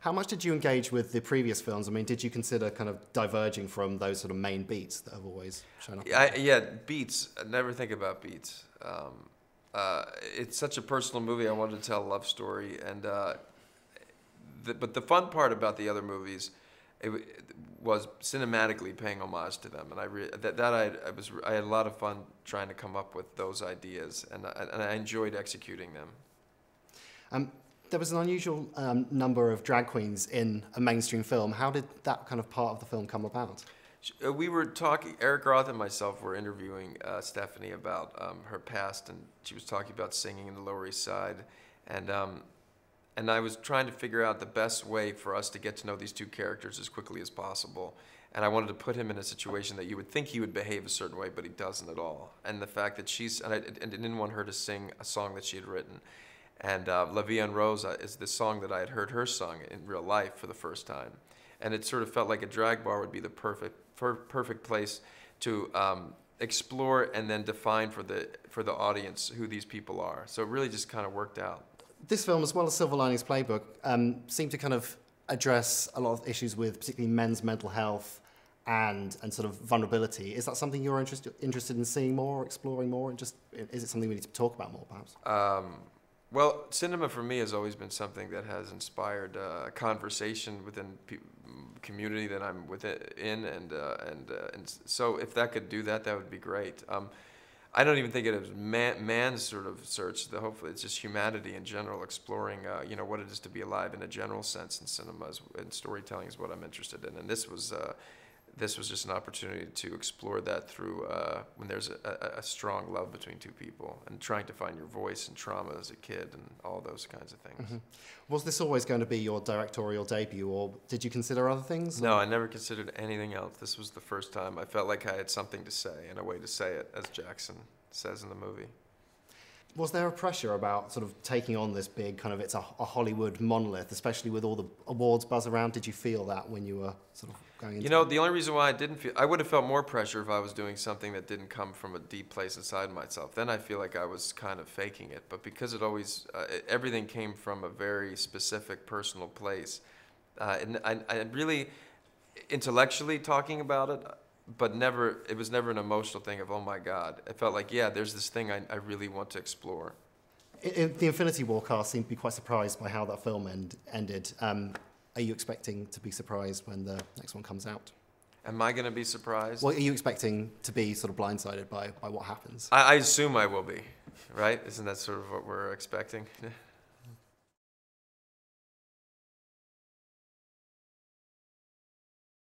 How much did you engage with the previous films? I mean, did you consider kind of diverging from those sort of main beats that have always shown up? Yeah, beats. I never think about beats. It's such a personal movie. I wanted to tell a love story, and but the fun part about the other movies, it was cinematically paying homage to them, and I had a lot of fun trying to come up with those ideas, and I enjoyed executing them. There was an unusual number of drag queens in a mainstream film. How did that kind of part of the film come about? We were talking, Eric Roth and myself were interviewing Stephanie about her past, and she was talking about singing in the Lower East Side, and I was trying to figure out the best way for us to get to know these two characters as quickly as possible. And I wanted to put him in a situation that you would think he would behave a certain way, but he doesn't at all. And the fact that I didn't want her to sing a song that she had written. And La Vie en Rose is the song that I had heard her sung in real life for the first time. And it sort of felt like a drag bar would be the perfect place to explore and then define for the audience who these people are. So it really just kind of worked out. This film, as well as Silver Linings Playbook, seemed to kind of address a lot of issues with particularly men's mental health and sort of vulnerability. Is that something you're interested in seeing more, exploring more, and just is it something we need to talk about more, perhaps? Well, cinema for me has always been something that has inspired a conversation within community that I'm within, and so if that could do that, that would be great. I don't even think it is man's sort of search. Hopefully, it's just humanity in general, exploring what it is to be alive in a general sense in cinema and storytelling is what I'm interested in. And this was just an opportunity to explore that through when there's a strong love between two people and trying to find your voice and trauma as a kid and all those kinds of things. Mm-hmm. Was this always going to be your directorial debut, or did you consider other things? No, I never considered anything else. This was the first time I felt like I had something to say and a way to say it, as Jackson says in the movie. Was there a pressure about sort of taking on this big kind of, it's a Hollywood monolith, especially with all the awards buzz around? Did you feel that when you were sort of going into it? The only reason why I would have felt more pressure if I was doing something that didn't come from a deep place inside myself. Then I feel like I was kind of faking it. But because it always, everything came from a very specific personal place. And I really, intellectually talking about it, but it was never an emotional thing of, oh my God. It felt like, yeah, there's this thing I really want to explore. The Infinity War cast seemed to be quite surprised by how that film ended. Are you expecting to be surprised when the next one comes out? Am I going to be surprised? Well, are you expecting to be sort of blindsided by what happens? I assume I will be, right? Isn't that sort of what we're expecting?